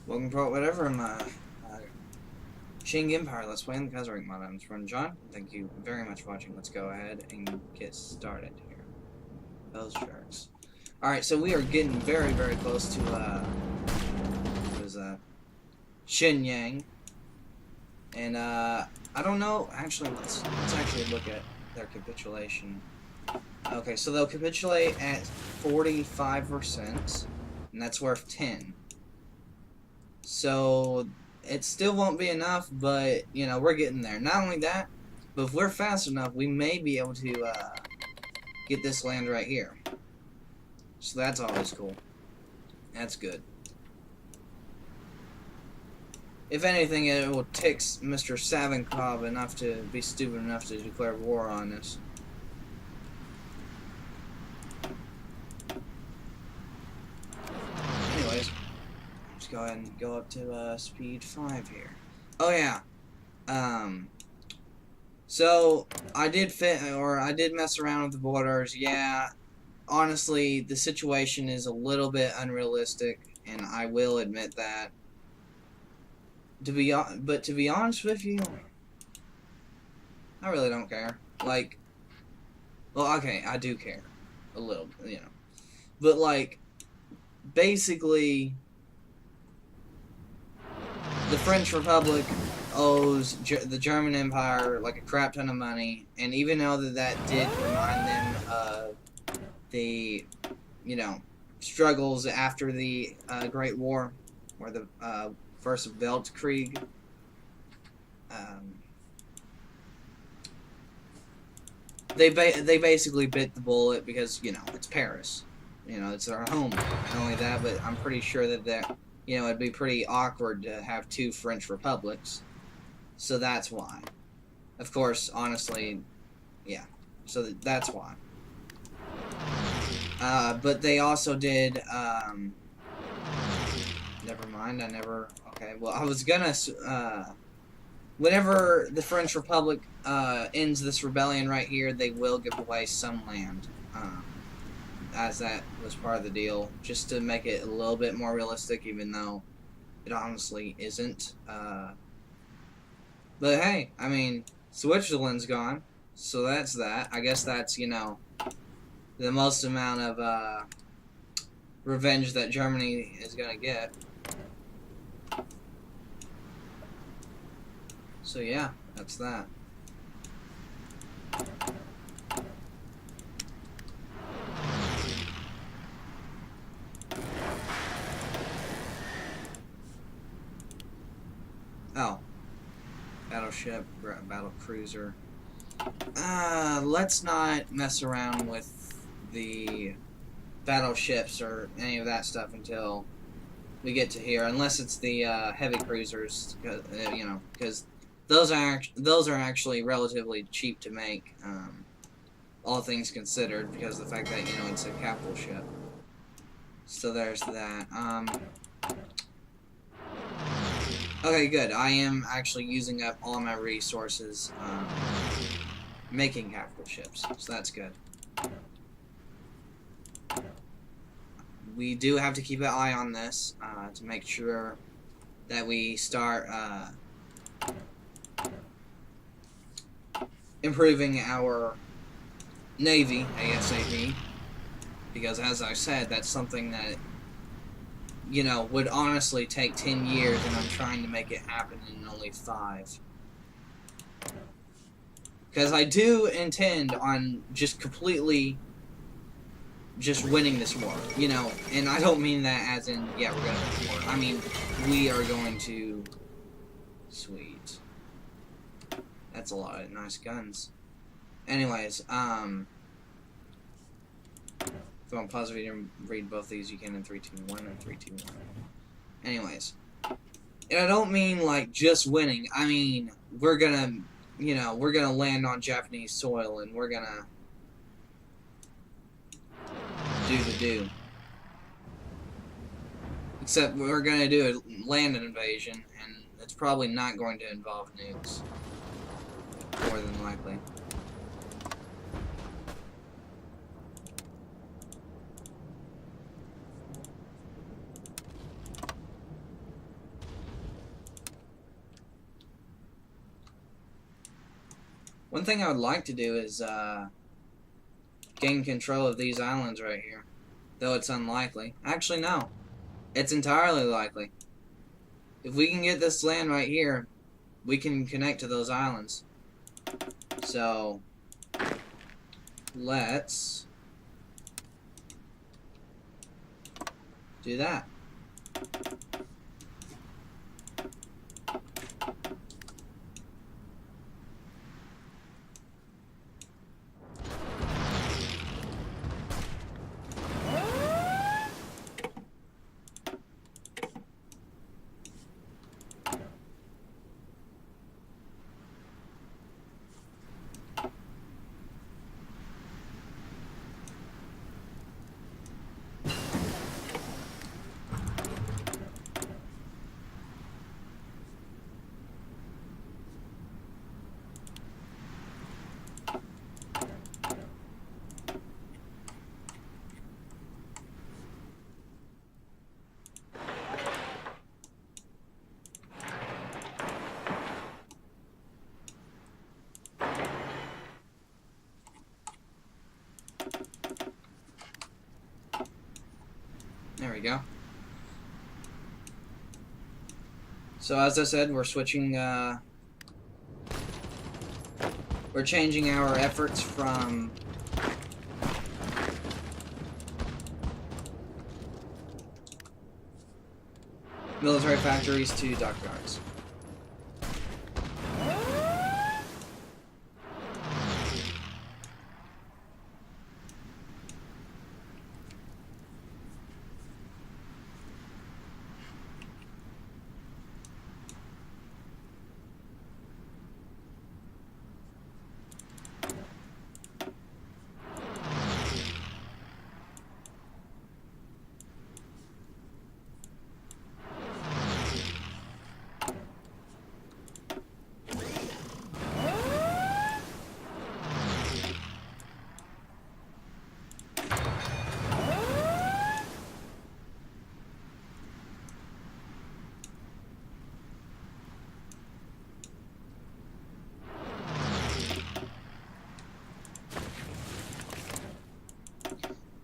Welcome to whatever in my Qing Empire Let's Play in the Kaiserreich mod. I'm Run John. Thank you very much for watching. Let's go ahead and get started here. Those sharks. Alright, so we are getting very, very close to what is that? Shenyang. And I don't know, actually let's actually look at their capitulation. Okay, so they'll capitulate at 45%, and that's worth 10. So it still won't be enough, but you know, we're getting there. Not only that, but if we're fast enough, we may be able to get this land right here. So that's always cool. That's good. If anything, it will tick Mr. Savinkov enough to be stupid enough to declare war on us. Anyways, let's go ahead and go up to speed 5 here. Oh yeah. So I did mess around with the borders. Yeah, honestly, the situation is a little bit unrealistic, and I will admit that. But to be honest with you, I really don't care. Like, well, okay, I do care a little, you know, but like, basically, the French Republic owes the German Empire like a crap ton of money, and even though that did remind them of the, you know, struggles after the Great War, or the First Weltkrieg, they basically bit the bullet because, you know, it's Paris, you know, it's their home. Not only that, but I'm pretty sure that you know, it'd be pretty awkward to have two French republics. So that's why. Of course, honestly, yeah. So that's why. But they also did, never mind, okay, well, I was gonna, whenever the French Republic, ends this rebellion right here, they will give away some land, as that was part of the deal, just to make it a little bit more realistic, even though it honestly isn't. But hey, I mean, Switzerland's gone, so that's that. I guess that's, you know, the most amount of revenge that Germany is gonna get. So yeah, that's that. Oh. Battleship, battle cruiser. Let's not mess around with the battleships or any of that stuff until we get to here, unless it's the heavy cruisers, you know, because those are actually relatively cheap to make, all things considered, because of the fact that, you know, it's a capital ship. So there's that. Okay, good. I am actually using up all my resources making capital ships, so that's good. We do have to keep an eye on this to make sure that we start improving our Navy ASAP, because as I said, that's something that, you know, would honestly take 10 years, and I'm trying to make it happen in only 5. Because I do intend on just completely just winning this war, you know, and I don't mean that as in, yeah, we're gonna win the war. I mean, we are going to... Sweet. That's a lot of nice guns. Anyways, if you want to pause the video and read both these, you can in 3, 2, 1 and 3, 2, 1. Anyways. And I don't mean, like, just winning. I mean, we're gonna, you know, we're gonna land on Japanese soil, and we're gonna do the do. Except we're gonna do a land invasion, and it's probably not going to involve nukes. More than likely. One thing I would like to do is gain control of these islands right here. Though it's unlikely. Actually, no. It's entirely likely. If we can get this land right here, we can connect to those islands. So, let's do that. There we go. So as I said, we're switching, we're changing our efforts from military factories to dockyards.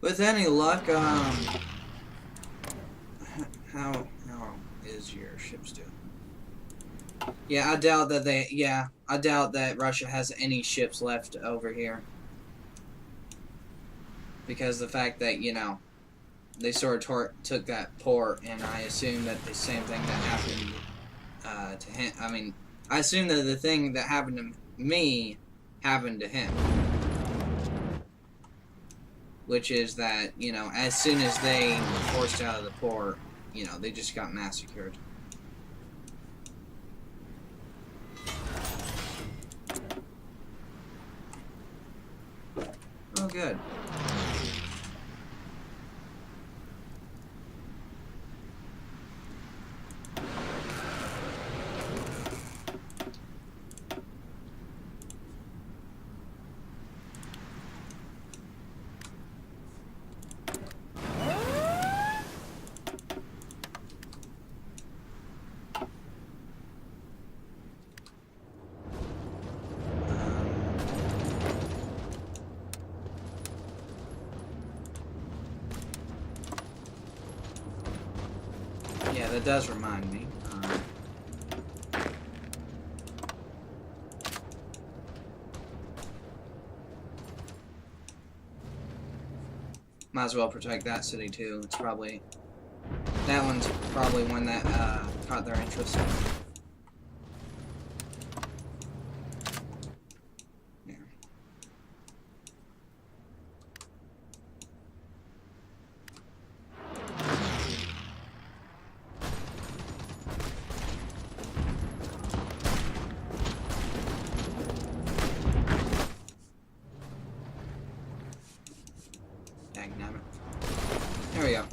With any luck, how is your ships doing? Yeah, I doubt that I doubt that Russia has any ships left over here. Because the fact that, you know, they sort of took that port, and I assume that the same thing that happened to him, I mean, I assume that the thing that happened to me happened to him. Which is that, you know, as soon as they were forced out of the port, you know, they just got massacred. Oh, good. Yeah, that does remind me. Might as well protect that city too. It's probably that one's probably one that caught their interest. Yeah. Dagnabbit. There we go.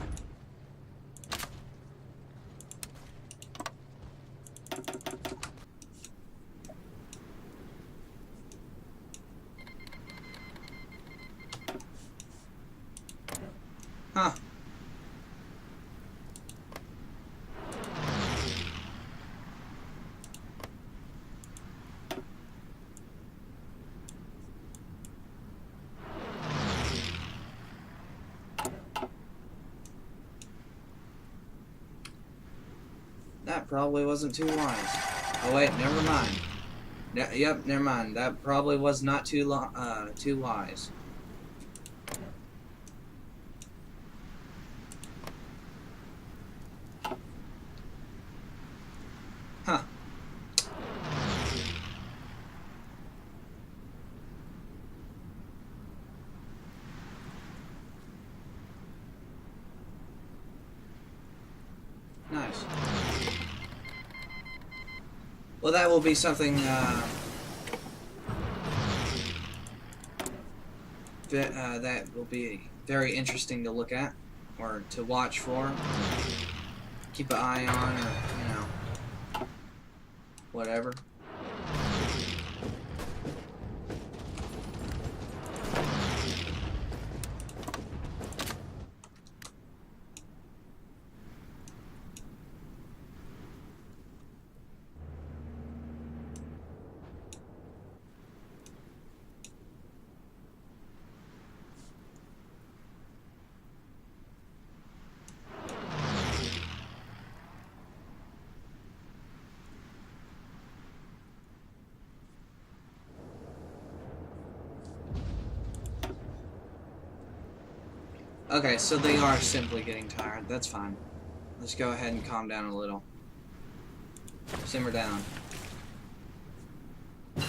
That probably wasn't too wise. Oh wait, never mind. Yep, never mind. That probably was not too wise. Huh. Nice. Well, that will be something that will be very interesting to look at, or to watch for, keep an eye on, or, you know, whatever. Okay, so they are simply getting tired. That's fine. Let's go ahead and calm down a little. Simmer down. I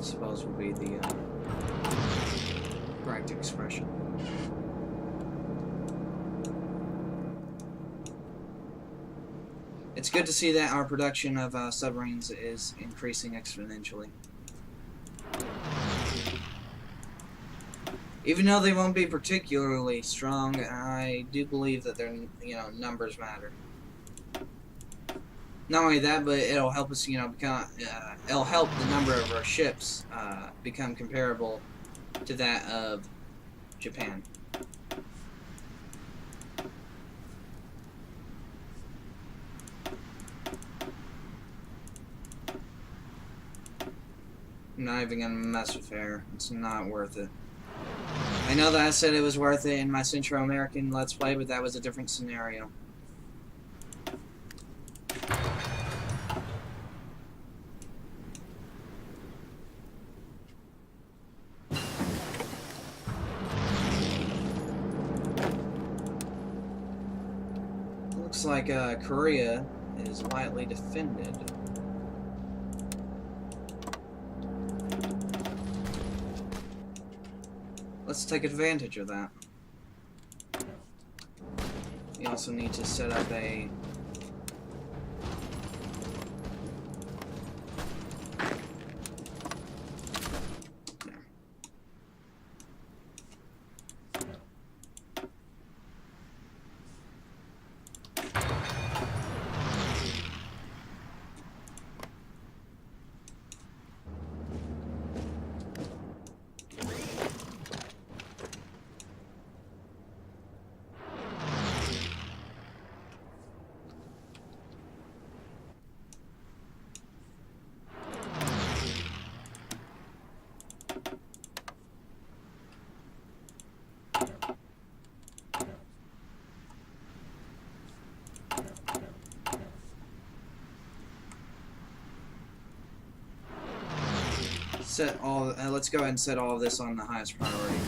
suppose would be the correct expression. It's good to see that our production of submarines is increasing exponentially. Even though they won't be particularly strong, I do believe that their, you know, numbers matter. Not only that, but it'll help us, you know, become. It'll help the number of our ships become comparable to that of Japan. I'm not even gonna mess with air. It's not worth it. I know that I said it was worth it in my Central American Let's Play, but that was a different scenario. Looks like Korea is lightly defended. Let's take advantage of that. We also need to set up a... let's go ahead and set all of this on the highest priority.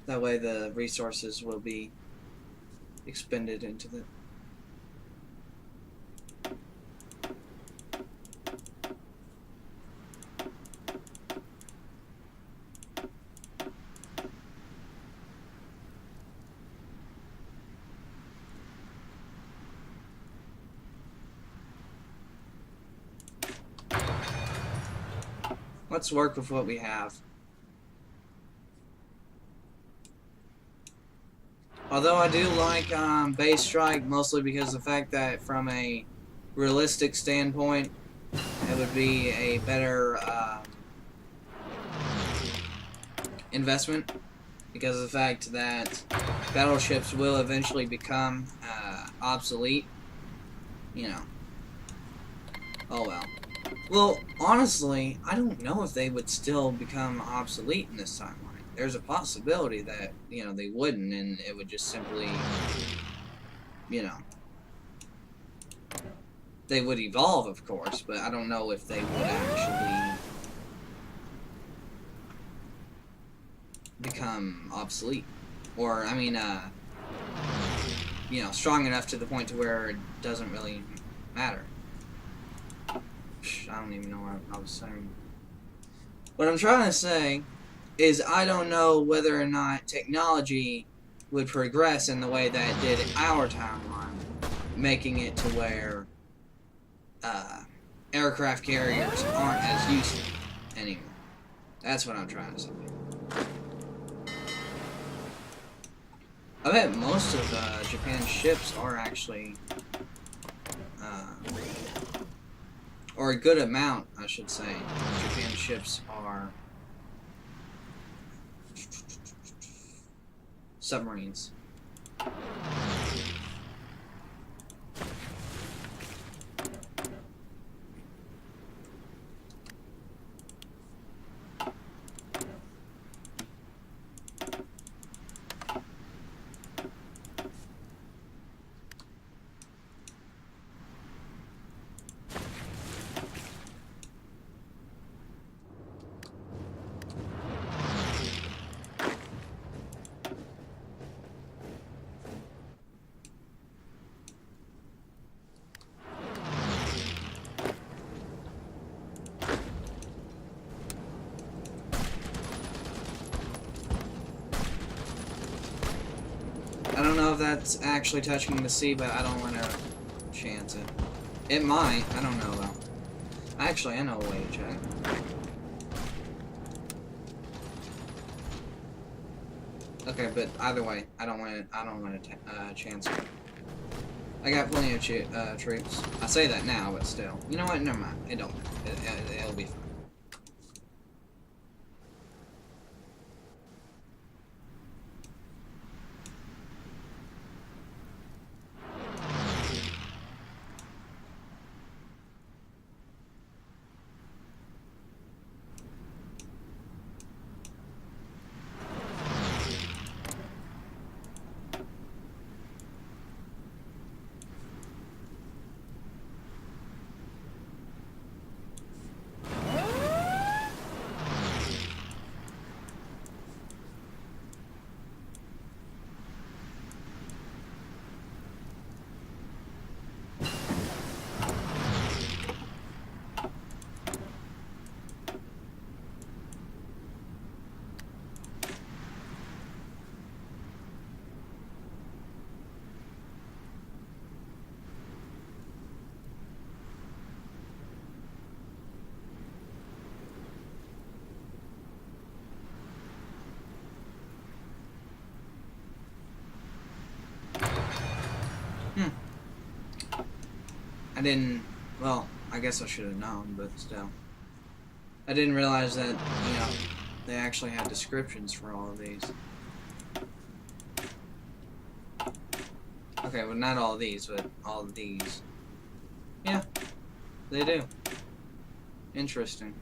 That way the resources will be expended into the... Let's work with what we have. Although I do like base strike, mostly because of the fact that from a realistic standpoint, it would be a better investment, because of the fact that battleships will eventually become obsolete. You know. Oh well. Well, honestly, I don't know if they would still become obsolete in this timeline. there's a possibility that, you know, they wouldn't, and it would just simply, you know, they would evolve, of course, but I don't know if they would actually become obsolete. Or, I mean, you know, strong enough to the point to where it doesn't really matter. I don't even know what I was saying. What I'm trying to say is I don't know whether or not technology would progress in the way that it did in our timeline, making it to where aircraft carriers aren't as useful anymore. That's what I'm trying to say. I bet most of Japan's ships are actually, or a good amount, I should say, of Japan's ships are submarines. I don't know if that's actually touching the sea, but I don't want to chance it. It might. I don't know, though. Actually, I know a way to check. Okay, but either way, I don't want to chance it. I got plenty of troops. I say that now, but still. You know what? Never mind. It don't matter. It'll be fine. I didn't, well, I guess I should have known, but still. I didn't realize that, you know, they actually had descriptions for all of these. Okay, well, not all of these, but all of these. Yeah, they do. Interesting.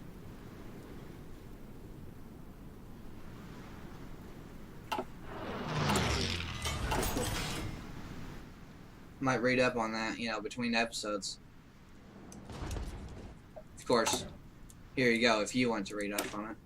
Might read up on that, you know, between episodes. Of course, here you go, if you want to read up on it.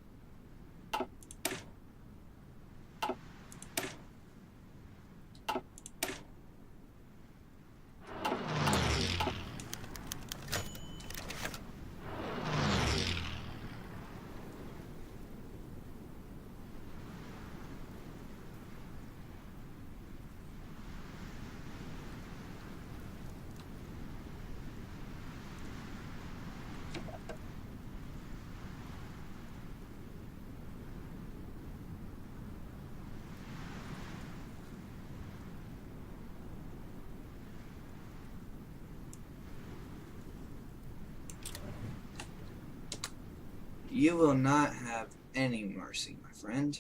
You will not have any mercy, my friend.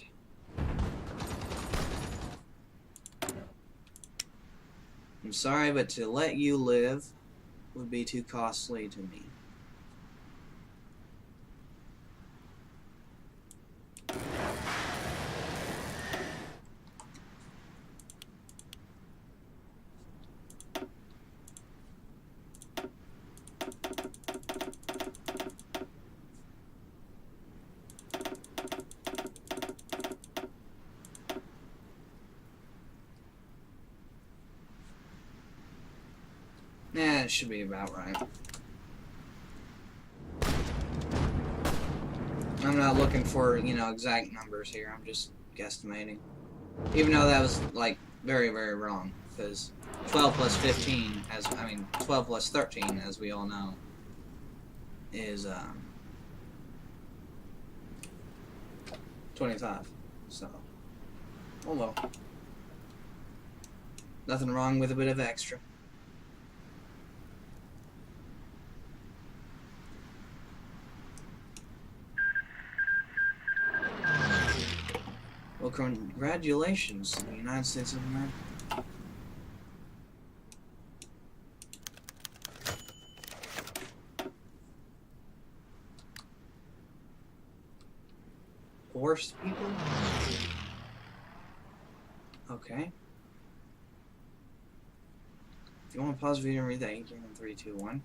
I'm sorry, but to let you live would be too costly to me. That should be about right. I'm not looking for, you know, exact numbers here. I'm just guesstimating. Even though that was, like, very, very wrong. Because 12 plus 15, 12 plus 13, as we all know, is, 25. So, oh well. Nothing wrong with a bit of extra. Well, congratulations to the United States of America. Horse people? Okay. If you want to pause the video and read that, you can in 3, 2, 1.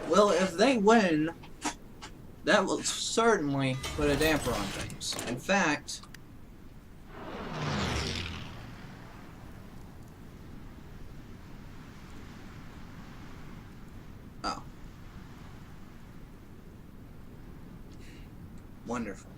Well, if they win, that will certainly put a damper on things. In fact, oh, wonderful.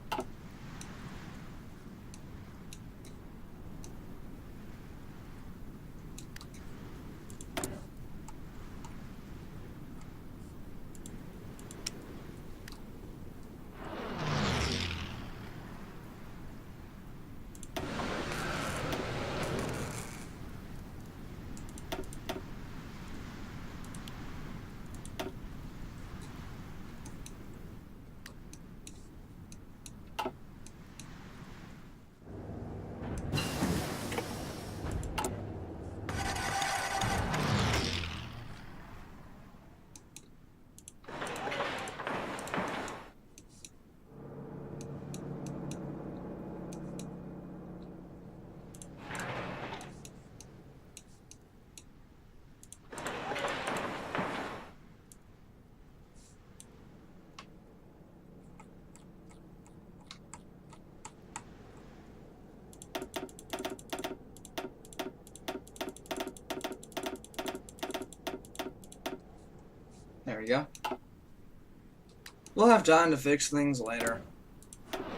There we go. We'll have time to fix things later.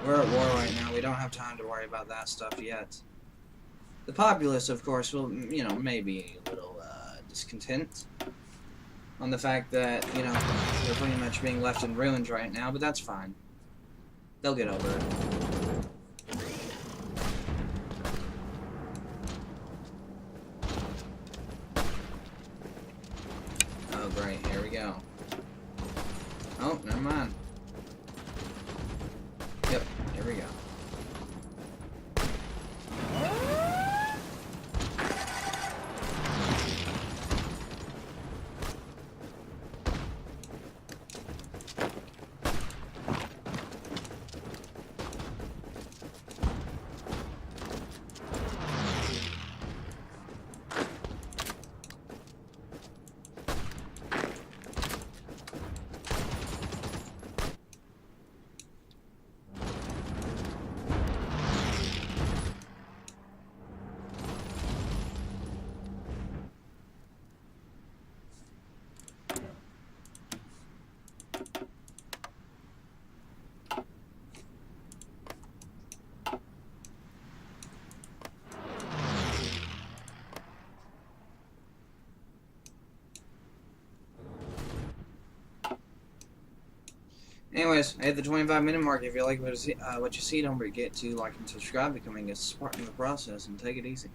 We're at war right now. We don't have time to worry about that stuff yet. The populace, of course, will, you know, maybe a little discontent on the fact that, you know, they're pretty much being left in ruins right now, but that's fine. They'll get over it. Oh, great. Here we go. Oh, never mind. Yep, here we go. Anyways, I hit the 25-minute mark. If you like what you see, don't forget to like and subscribe, becoming a Spartan in the process, and take it easy.